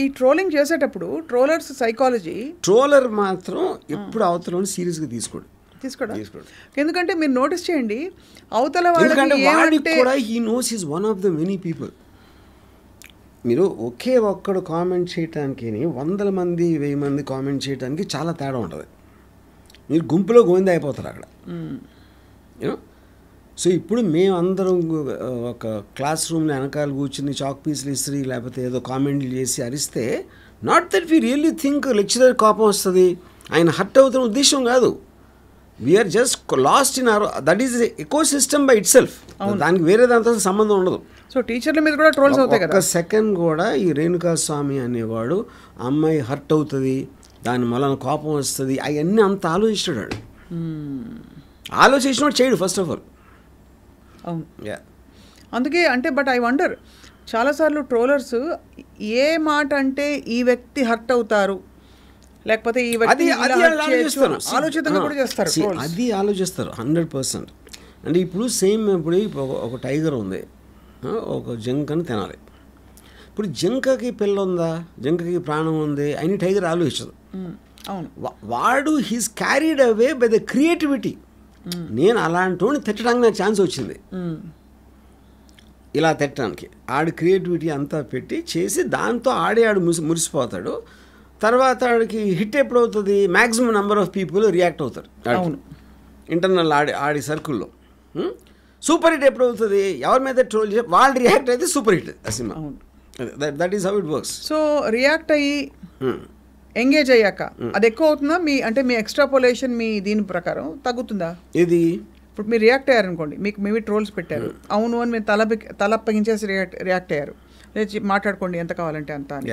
ఈ ట్రోలింగ్ చేసేటప్పుడు trollers psychology, troller మాత్రం ఎప్పుడు అవతలని సీరియస్గా తీసుకోడు. ఎందుకంటే మీరు నోటీస్ చేయండి, అవతల వాడికి కూడా he knows is one of the many people. మీరు ఒకే ఒక్కడు కామెంట్ చేయటానికి 100 మంది 1000 మంది కామెంట్ చేయడానికి చాలా తేడా ఉంటుంది. మీరు గుంపులో గోవింద అయిపోతారు అక్కడ. యూనో, సో ఇప్పుడు మేమందరం ఒక క్లాస్ రూమ్లో వెనకాల కూర్చుని చాక్ పీసులు ఇస్త్రీ లేకపోతే ఏదో కామెంట్లు చేసి అరిస్తే, not that we really think lecturer కోపం వస్తుంది, ఆయన హర్ట్ అవుతున్న ఉద్దేశం కాదు. We're just lost in our, that is ecosystem by itself. దానికి వేరే దాంతో సంబంధం ఉండదు. సో టీచర్ల మీద కూడా ట్రోల్స్ అవుతాయి కదా. ఒక సెకండ్ కూడా ఈ రేణుకా స్వామి అనేవాడు అమ్మాయి హర్ట్ అవుతుంది, దాని వలన కోపం వస్తుంది, అవన్నీ అంత ఆలోచిస్తాడు. ఆలోచించినోడు చేయడు ఫస్ట్ ఆఫ్ ఆల్. అవును, అందుకే అంటే బట్ ఐ వండర్, చాలాసార్లు ట్రోలర్స్ ఏ మాట అంటే ఈ వ్యక్తి హర్ట్ అవుతారు, లేకపోతే ఈ వ్యక్తి ఆలోచితంగా కూడా చేస్తారు. అది ఆలోచిస్తారు 100%. అంటే ఇప్పుడు సేమ్ ఇప్పుడు ఒక టైగర్ ఉంది, ఒక జింకని తినాలి. ఇప్పుడు జింకకి పిల్ల ఉందా, జింకకి ప్రాణం ఉంది అని టైగర్ ఆలోచించదు. అవును, వాడు he's carried away by the creativity. నేను అలాంటి తిట్టడానికి నాకు ఛాన్స్ వచ్చింది, ఇలా తిట్టడానికి. ఆడి క్రియేటివిటీ అంతా పెట్టి చేసి దాంతో ఆడు మురిసిపోతాడు. తర్వాత ఆడికి హిట్ ఎప్పుడవుతుంది, maximum number of people react అవుతారు ఇంటర్నల్ ఆడి సర్కిల్లో. సూపర్ హిట్ ఎప్పుడు అవుతుంది, ఎవరి మీద ట్రోల్ చేసి వాళ్ళు రియాక్ట్ అయితే సూపర్ హిట్ ఆ cinema. That is how it works. So react అయ్యి ఎంగేజ్ అయ్యాక అది ఎక్కువ అవుతుందా మీ, అంటే మీ ఎక్స్ట్రాపోలేషన్ మీ దీని ప్రకారం తగ్గుతుందా? ఇది ఇప్పుడు మీరు రియాక్ట్ అయ్యారనుకోండి, మీకు మేబీ ట్రోల్స్ పెట్టారు, అవును అని మీరు తలప్పగించేసి రియాక్ట్ అయ్యారు, లేచి మాట్లాడుకోండి ఎంత కావాలంటే అంత అని,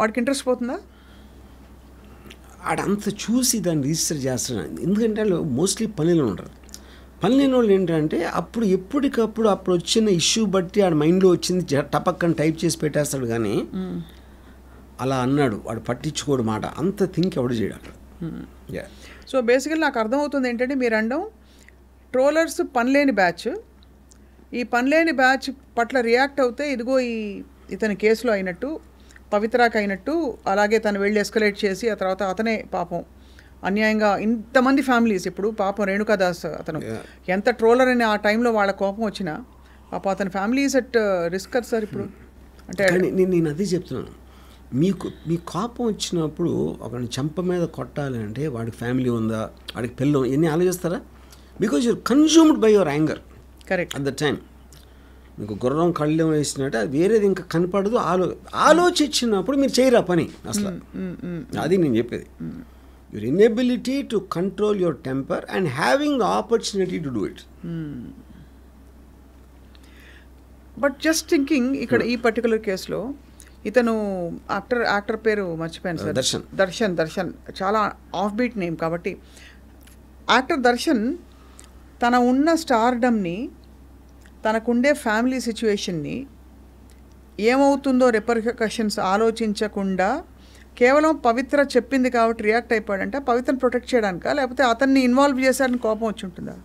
వాడికి ఇంట్రెస్ట్ పోతుందా? ఆడంత చూసి దాన్ని రిజిస్టర్ చేస్తున్నాను. ఎందుకంటే వాళ్ళు మోస్ట్లీ పనిలో ఉంటారు. పని లేని వాళ్ళు ఏంటంటే అప్పుడు ఎప్పటికప్పుడు అప్పుడు వచ్చిన ఇష్యూ బట్టి ఆడ మైండ్లో వచ్చింది టపక్కని టైప్ చేసి పెట్టేస్తాడు. కానీ అలా అన్నాడు వాడు పట్టించుకోడు మాట, అంత థింక్ ఎవడు చేయడు అక్కడ. సో బేసికల్ నాకు అర్థమవుతుంది ఏంటంటే మీరు అనడం, ట్రోలర్స్ పనిలేని బ్యాచ్, ఈ పనిలేని బ్యాచ్ పట్ల రియాక్ట్ అవుతే ఇదిగో ఇతని కేసులో అయినట్టు, పవిత్రాకి అయినట్టు, అలాగే తను వెళ్ళి ఎస్కలేట్ చేసి ఆ తర్వాత అతనే పాపం అన్యాయంగా ఇంతమంది ఫ్యామిలీస్, ఇప్పుడు పాపం రేణుకాదాస్ అతను ఎంత ట్రోలర్ అని ఆ టైంలో వాళ్ళ కోపం వచ్చినా పాపం అతని ఫ్యామిలీస్ అట్ రిస్క్ కదా సార్ ఇప్పుడు. అంటే నేను అదే చెప్తున్నాను, మీ కోపం వచ్చినప్పుడు ఒకరిని చెంప మీద కొట్టాలి అంటే వాడికి ఫ్యామిలీ ఉందా, వాడికి పిల్లలు ఎన్ని ఆలోచిస్తారా? Because you're consumed by your anger. Correct. At the time మీకు గుర్రం కళ్ళు వేసినట్టు అది వేరేది ఇంకా కనపడదు. ఆలోచించినప్పుడు మీరు చేయరా పని అసలు. అది నేను చెప్పేది. Your inability to control your temper and having the opportunity to do it. But just thinking ఇక్కడ ఈ పర్టికులర్ కేసులో ఇతను యాక్టర్ పేరు మర్చిపోయాను సార్, దర్శన్ చాలా ఆఫ్ బీట్ నేమ్ కాబట్టి, యాక్టర్ దర్శన్ తన ఉన్న స్టార్డమ్ని, తనకుండే ఫ్యామిలీ సిచ్యువేషన్ని, ఏమవుతుందో రిపర్కషన్స్ ఆలోచించకుండా కేవలం పవిత్ర చెప్పింది కాబట్టి రియాక్ట్ అయిపోయాడంటే పవిత్రను ప్రొటెక్ట్ చేయడానికా, లేకపోతే అతన్ని ఇన్వాల్వ్ చేశాడని కోపం వచ్చి ఉంటుందా?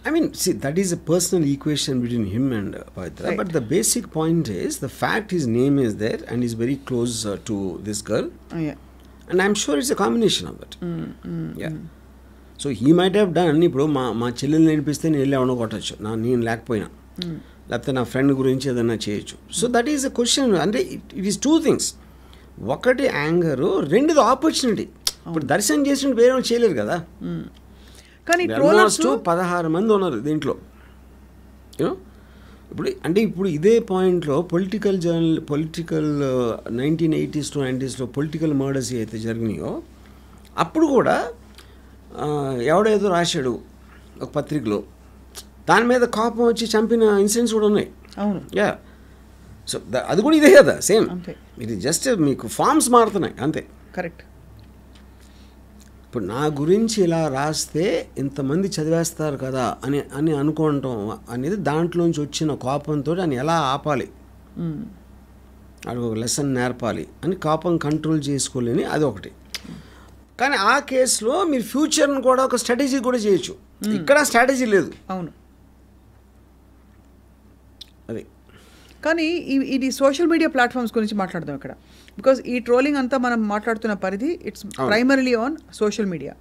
I mean, see, that is a personal equation between him and Pavitra. Right. But the basic point is, the fact his name is there and he's very close to this girl. Yeah. And I'm sure it's a combination of that. Yeah. So he might have done, ఇప్పుడు మా చెల్లెలు నేర్పిస్తే నేను వెళ్ళి ఎవడో కొట్టచ్చు, నేను లేకపోయినా, లేకపోతే నా ఫ్రెండ్ గురించి ఏదైనా చేయొచ్చు. So that is a question. అంటే ఇట్ ఈస్ టూ థింగ్స్. ఒకటి యాంగరు, రెండుది ఆపర్చునిటీ. ఇప్పుడు దర్శనం చేసినట్టు వేరే వాళ్ళు చేయలేరు కదా. కానీ ఆల్మోస్ట్ 16 మంది ఉన్నారు దీంట్లో. యూనో, ఇప్పుడు ఇదే పాయింట్లో political 1980s to 90s political murders అయితే జరిగినాయో అప్పుడు కూడా ఎవడేదో రాశాడు ఒక పత్రికలో, దాని మీద కోపం వచ్చి చంపిన ఇన్సిడెంట్స్ కూడా ఉన్నాయి. అవును. యా. సో అది కూడా ఇదే కదా, సేమ్. ఇది జస్ట్ మీకు ఫార్మ్స్ మారుతున్నాయి అంతే. కరెక్ట్. ఇప్పుడు నా గురించి ఇలా రాస్తే ఇంతమంది చదివేస్తారు కదా అని అనుకోవటం అనేది దాంట్లోంచి వచ్చిన కోపంతో అని ఎలా ఆపాలి, అది ఒక లెసన్ నేర్పాలి అని కోపం కంట్రోల్ చేసుకోలేని అది ఒకటి. కానీ ఆ కేసులో మీరు ఫ్యూచర్ని కూడా ఒక స్ట్రాటజీ కూడా చేయొచ్చు. ఇక్కడ స్ట్రాటజీ లేదు. అవును. అది కానీ ఇది సోషల్ మీడియా ప్లాట్ఫామ్స్ గురించి మాట్లాడదాం ఇక్కడ. బికాజ్ ఈ ట్రోలింగ్ అంతా మనం మాట్లాడుతున్న పరిధి it's primarily on social media.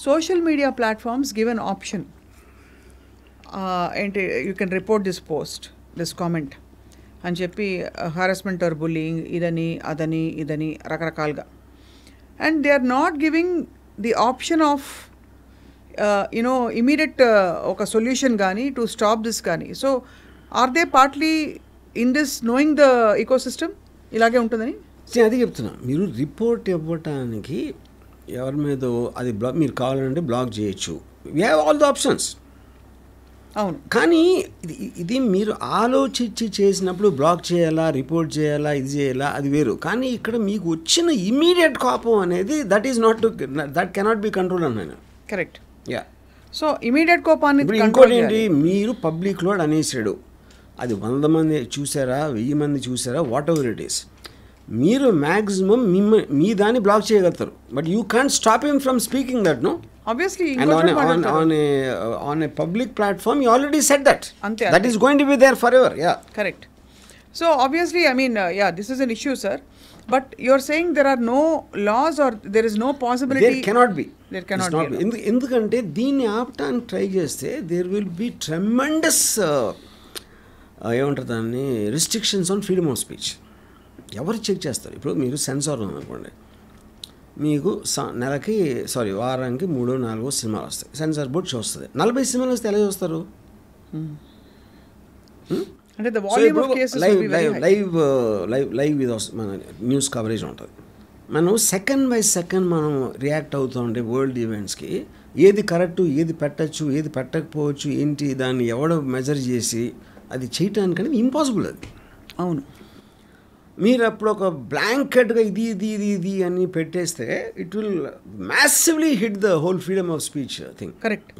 Social media platforms give an option, ఏంటి, you can report this post, this comment అని చెప్పి హారాస్మెంట్ ఆర్ బుల్లింగ్ ఇదని ఇదని రకరకాలుగా. And they are not giving the option of immediate ఒక సొల్యూషన్ కానీ to stop this కానీ. So are they partly in this knowing the ecosystem ఇలాగే ఉంటుందని? అది చెప్తున్నా. మీరు రిపోర్ట్ ఇవ్వటానికి ఎవరి మీద అది మీరు కావాలంటే బ్లాక్ చేయొచ్చు. We have all the options. అవును. కానీ ఇది మీరు ఆలోచించి చేసినప్పుడు బ్లాక్ చేయాలా, రిపోర్ట్ చేయాలా, ఇది చేయాలా, అది వేరు. కానీ ఇక్కడ మీకు వచ్చిన ఇమీడియట్ కోపం అనేది దట్ కెనాట్ బి కంట్రోల్ అన్నాను. కరెక్ట్. యా. సో ఇమీడియట్ కోపాన్ని ఇంకోటి ఏంటి, మీరు పబ్లిక్లో అనేసాడు, అది 100 మంది చూసారా, 1000 మంది చూసారా, వాట్ ఎవర్ ఇట్ ఈస్, మీరు మ్యాక్సిమం మీ దాన్ని బ్లాక్ చేయగలుగుతారు. But you can't stop him from speaking that, no? Obviously, and on a public platform, you already said that. That is going to be there forever. Yeah. Correct. So obviously, I mean, this is an issue, sir. But you're saying there are no laws or there is no possibility. There cannot be. There cannot be. ఎందుకంటే దీన్ని ఆపటానికి try చేస్తే there will be tremendous ఏమంటారు దాన్ని, restrictions on freedom of speech. ఎవరు check చేస్తారు? ఇప్పుడు మీరు censor ఉందనుకోండి, మీకు వారానికి 3-4 సినిమాలు వస్తాయి, సెన్సార్ బోర్డ్ చూస్తుంది. 40 సినిమాలు వస్తే ఎలా చూస్తారు? అంటే the volume of cases live ఇది మన న్యూస్ కవరేజ్ ఉంటుంది. మనం సెకండ్ బై సెకండ్ మనం రియాక్ట్ అవుతూ ఉంటే వరల్డ్ ఈవెంట్స్కి ఏది కరెక్ట్, ఏది పెట్టచ్చు, ఏది పెట్టకపోవచ్చు, ఏంటి దాన్ని ఎవడో మెజర్ చేసి అది చేయటానికని ఇంపాసిబుల్ అది. అవును. మీరు అప్పుడు ఒక బ్లాంకెట్గా ఇది అని పెట్టేస్తే it will massively hit the whole freedom of speech thing. Correct.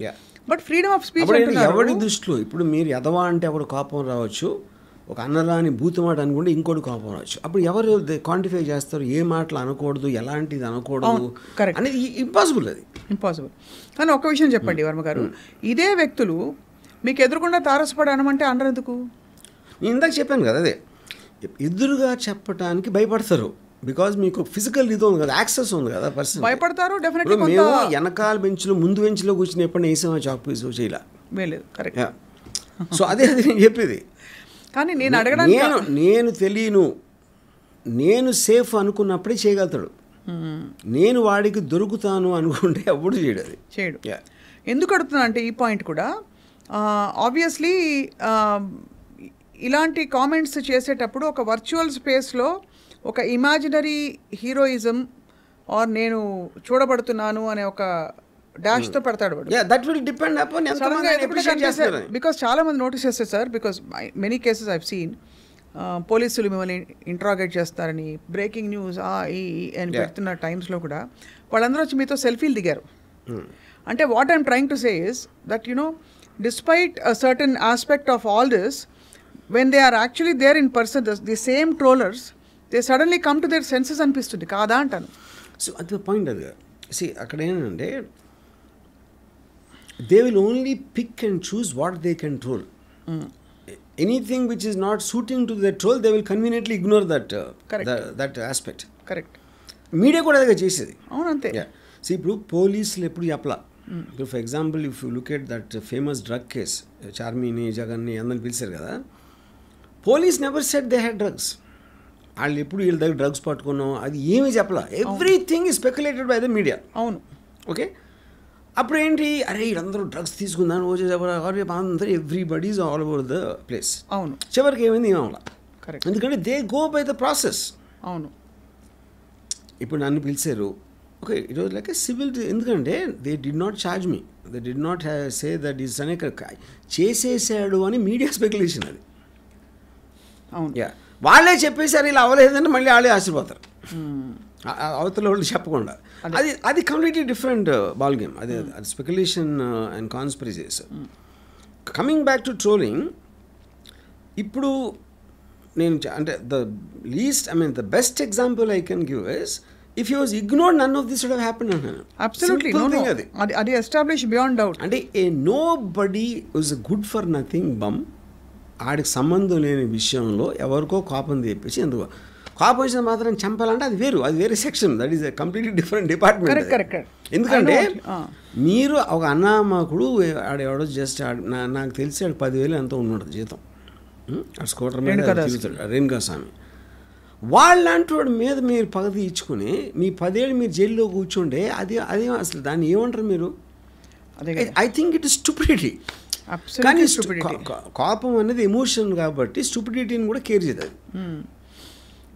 But freedom of speech ఎవరి దృష్టిలో ఇప్పుడు మీరు ఎదవా అంటే ఒకడు కోపం రావచ్చు, ఒక అన్నరాని బూతుమాట అనుకుంటే ఇంకోటి కోపం రావచ్చు. అప్పుడు ఎవరు క్వాంటిఫై చేస్తారు ఏ మాటలు అనకూడదు, ఎలాంటిది అనకూడదు అనేది? ఇంపాసిబుల్, అది ఇంపాసిబుల్. కానీ ఒక విషయం చెప్పండి వర్మ గారు, ఇదే వ్యక్తులు మీకు ఎదురుకుండా తారసపడి అనమంటే అనరు ఎందుకు? నేను ఇందాక చెప్పాను కదా, అదే ఎదురుగా చెప్పడానికి భయపడతారు. బికాజ్ మీకు ఫిజికల్ ఇది ఉంది కదా, యాక్సెస్ ఉంది కదా, పర్సన్ భయపడతారు. డెఫినెట్లీ మేము వెనకాల బెంచ్లో ముందు బెంచ్లో కూర్చుని ఎప్పుడు వేసామా చాక్ పీస్ చేయలే. కరెక్ట్. సో అదే నేను చెప్పేది. కానీ నేను అడగడానికి నేను తెలియను, నేను సేఫ్ అనుకున్నప్పుడే చేయగలుగుతాడు. నేను వాడికి దొరుకుతాను అనుకుంటే అప్పుడు చేయడు. ఎందుకు అడుగుతున్నా అంటే ఈ పాయింట్ కూడా ఆబ్వియస్లీ ఇలాంటి కామెంట్స్ చేసేటప్పుడు ఒక వర్చువల్ స్పేస్లో ఒక ఇమాజినరీ హీరోయిజం ఆర్ నేను చూడబడుతున్నాను అనే ఒక డాష్తో పెడతాడు వాడు. That will depend upon because చాలా మంది నోటీస్ చేస్తారు sir, because many cases I've seen పోలీసులు మిమ్మల్ని ఇంట్రాగేట్ చేస్తారని, బ్రేకింగ్ న్యూస్ అని పెడుతున్న టైమ్స్లో కూడా వాళ్ళందరూ వచ్చి మీతో సెల్ఫీలు దిగారు. అంటే what I'm trying to say is that despite a certain aspect of all this, when they are actually there in person, the same trollers, they suddenly come to their senses అనిపిస్తుంది కాదా అంటాను. సో అది point. అది అక్కడ ఏంటంటే they will only pick and choose what they can troll. Anything which is not suiting to their troll, they will conveniently ignore that aspect. Correct. Media కూడా అదే చేసేది. అవును, అంతే. ఇప్పుడు పోలీసులు ఎప్పుడు చెప్పలా. ఇప్పుడు for example if you look at that famous drug case, చార్మిని, జగన్ని అందరిని పిలిచారు కదా, police never said they had drugs. వాళ్ళు ఎప్పుడు వీళ్ళ దగ్గర డ్రగ్స్ పట్టుకున్నాం అది ఏమీ చెప్పలా. Everything is speculated by the media. అవును. ఓకే. అప్పుడు ఏంటి, అరే వీళ్ళందరూ డ్రగ్స్ తీసుకుందాను అందరూ everybody is all over the place. అవును. చివరికి ఏమైంది ఏమవలా. కరెక్ట్. ఎందుకంటే they go by the process. అవును. ఇప్పుడు నన్ను పిలిచారు, okay, it was like a civil. ఎందుకంటే they did not charge me, they did not say that is అనే చేసేసాడు అని మీడియా స్పెక్యులేషన్ అది. అవును. వాళ్ళే చెప్పేసారు ఇలా అవ్వలేదంటే మళ్ళీ వాళ్ళే ఆశీర్పోతారు అవతల వాళ్ళు చెప్పకుండా. అది కంప్లీట్లీ డిఫరెంట్ బాల్ గేమ్. అది speculation and conspiracies. Coming back to trolling, ఇప్పుడు నేను అంటే the best example I can give is, if he was ignored, none of this would have happened. Absolutely. అది established beyond doubt. అంటే nobody was a good for nothing bum ఆడికి సంబంధం లేని విషయంలో ఎవరికో కోపం తెప్పించి ఎందుకో కోపం వచ్చిన మాత్రం చంపాలంటే అది వేరే section, that is completely different department. ఎందుకంటే మీరు ఒక అన్నామకుడు ఆడెవడో జస్ట్ నాకు తెలిసి ఆడు 10,000 ఎంతో ఉన్నాడు జీతం, స్కూటర్ మీద తిరుగుతాడు, రేణుకా స్వామి. వాళ్ళంటి మీద మీరు పగ తీర్చుకుని మీ 10 ఏళ్ళు మీరు జైల్లో కూర్చుంటే అది అసలు దాన్ని ఏమంటారు మీరు? I think it is stupidity. కానీ కోపం అనేది ఎమోషన్ కాబట్టి స్టూపిడిటీని కూడా కేర్ చేయదు.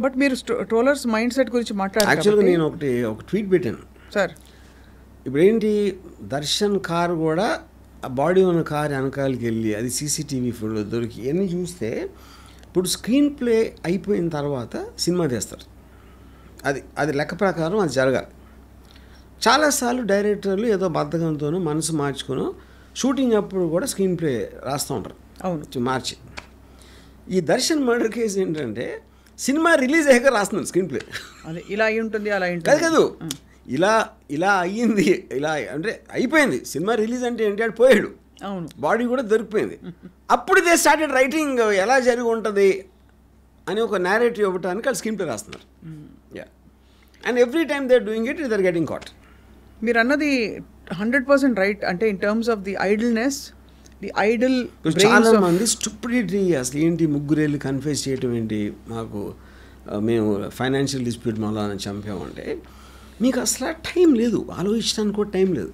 బట్ మీరు ట్రోలర్స్ మైండ్ సెట్ గురించి మాట్లాడారు. యాక్చువల్గా నేను ఒక ట్వీట్ పెట్టాను సార్. ఇప్పుడు ఏంటి, దర్శన్ కారు కూడా ఆ బాడీ ఉన్న కారు వెనకాలకి వెళ్ళి అది సీసీటీవీ ఫోటో దొరికి ఇవన్నీ చూస్తే ఇప్పుడు స్క్రీన్ ప్లే అయిపోయిన తర్వాత సినిమా తీస్తారు, అది లెక్క ప్రకారం అది జరగాలి. చాలాసార్లు డైరెక్టర్లు ఏదో బద్ధకంతోనూ మనసు మార్చుకుని షూటింగ్ అప్పుడు కూడా స్క్రీన్ ప్లే రాస్తూ ఉంటారు. అవును, మార్చి. ఈ దర్శన్ మర్డర్ కేసు ఏంటంటే సినిమా రిలీజ్ అయ్యాక రాస్తున్నారు స్క్రీన్ ప్లే. అది ఇలా అయి ఉంటుంది, అలా ఉంటుంది కాదు, ఇలా అయ్యింది, ఇలా అంటే అయిపోయింది. సినిమా రిలీజ్ అంటే ఏంటి, ఆడు పోయాడు, అవును, బాడీ కూడా దొరికిపోయింది. అప్పుడు దే స్టార్టెడ్ రైటింగ్ ఎలా జరిగి ఉంటుంది అని ఒక నేరేటివ్ ఇవ్వడానికి వాళ్ళు స్క్రీన్ ప్లే రాస్తున్నారు. And every time they are doing it, they are getting caught. మీరు అన్నది 100% రైట్. అంటే in terms of the idleness, the idle చాలా మంది స్టూపిడిటీ. అసలు ఏంటి, ముగ్గురేళ్ళు కన్ఫ్యూజ్ చేయటం ఏంటి, మాకు మేము ఫైనాన్షియల్ డిస్ప్యూట్ మళ్ళీ చంపామంటే మీకు అసలు టైం లేదు, ఆలోచించడానికి కూడా టైం లేదు.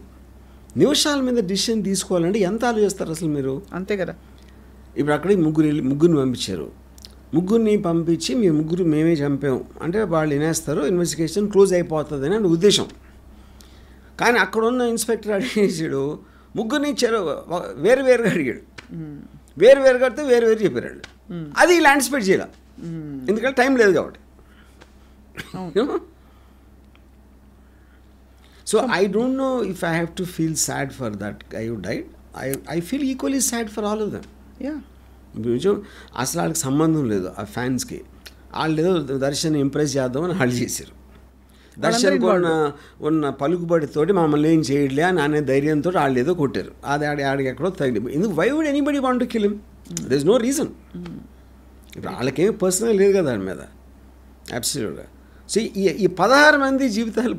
నిమిషాల మీద డిసిషన్ తీసుకోవాలంటే ఎంత ఆలోచిస్తారు అసలు మీరు? అంతే కదా. ఇప్పుడు అక్కడికి ముగ్గురిని పంపించారు, ముగ్గురిని పంపించి మీ ముగ్గురు మేమే చంపాం అంటే వాళ్ళు వినేస్తారు, ఇన్వెస్టిగేషన్ క్లోజ్ అయిపోతుంది అని ఉద్దేశం. కానీ అక్కడ ఉన్న ఇన్స్పెక్టర్ అడిగేసాడు, ముగ్గురిని వేరువేరుగా అడిగాడు, వేరువేరుగా అడితే వేరువేరు చెప్పారు. అది ఇలా యాంటిసిపేట్ చేయాలి, ఎందుకంటే టైం లేదు కాబట్టి. So I don't know if I have to feel sad for that guy who died. I feel equally sad for all of them. Yeah. అసలు వాళ్ళకి సంబంధం లేదు ఆ ఫ్యాన్స్కి. వాళ్ళు ఏదో దర్శన్ ఇంప్రెస్ చేద్దామని వాళ్ళు చేశారు. దర్శన్కి ఉన్న పలుకుబడితోటి మమ్మల్ని ఏం చేయట్లే అని అనే ధైర్యంతో వాళ్ళు ఏదో కొట్టారు. అది ఆడికి ఎక్కడో తగిలి. ఎందుకు why would anybody want to kill him? There is no reason. ఇప్పుడు వాళ్ళకేం పర్సనల్ లేదు కదా దాని మీద. అబ్సల్యూట్గా. సో ఈ 16 మంది జీవితాలు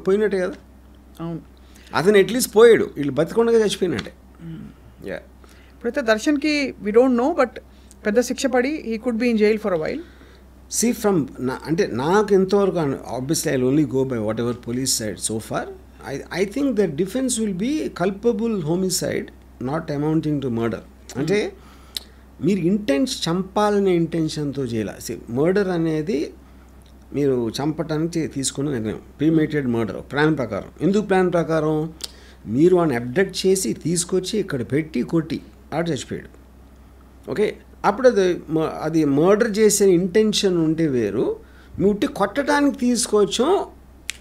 పోయినట్టే కదా. అవును, అతను అట్లీస్ట్ పోయాడు, వీళ్ళు బతికొండగా చచ్చిపోయినట్టే. ఇప్పుడైతే దర్శన్కి వి డోంట్ నో, బట్ పెద్ద శిక్ష పడి he could be in jail for a while. See from అంటే నాకు ఎంతవరకు, obviously I only go by whatever police side so far. I think the defence will be culpable homicide not amounting to murder. అంటే మీరు చంపాలనే ఇంటెన్షన్తో చేయాలి. Murder అనేది మీరు చంపటానికి తీసుకున్న నిర్ణయం, ప్రీమేటెడ్ మర్డర్ ప్లాన్ ప్రకారం. ఎందుకు ప్లాన్ ప్రకారం? మీరు వాడిని అబ్డక్ట్ చేసి తీసుకొచ్చి ఇక్కడ పెట్టి కొట్టి ఆడు చచ్చిపోయాడు. ఓకే, అప్పుడు అది మర్డర్ చేసే ఇంటెన్షన్ ఉంటే వేరు. మీ కొట్టడానికి తీసుకోవచ్చు,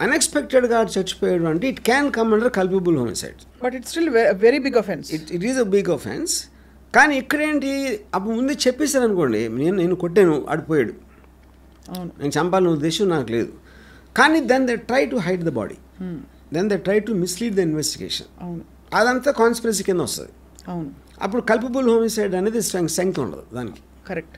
అన్ఎక్స్పెక్టెడ్గా చచ్చిపోయాడు అంటే it can come under culpable homicide. But it's still very big offence. It is a big offence. కానీ ఇక్కడేంటి, అప్పుడు ముందే చెప్పేశారు అనుకోండి, నేను కొట్టాను ఆడిపోయాడు, నేను చంపాలనే ఉద్దేశం నాకు లేదు. కానీ then they try to hide the body, then they try to mislead the investigation. అదంతా కాన్స్పిరసీ కింద వస్తుంది. అవును, అప్పుడు కల్పబుల్ హోమిసైడ్ అనేది స్ట్రెంగ్త్ ఉండదు దానికి. కరెక్ట్.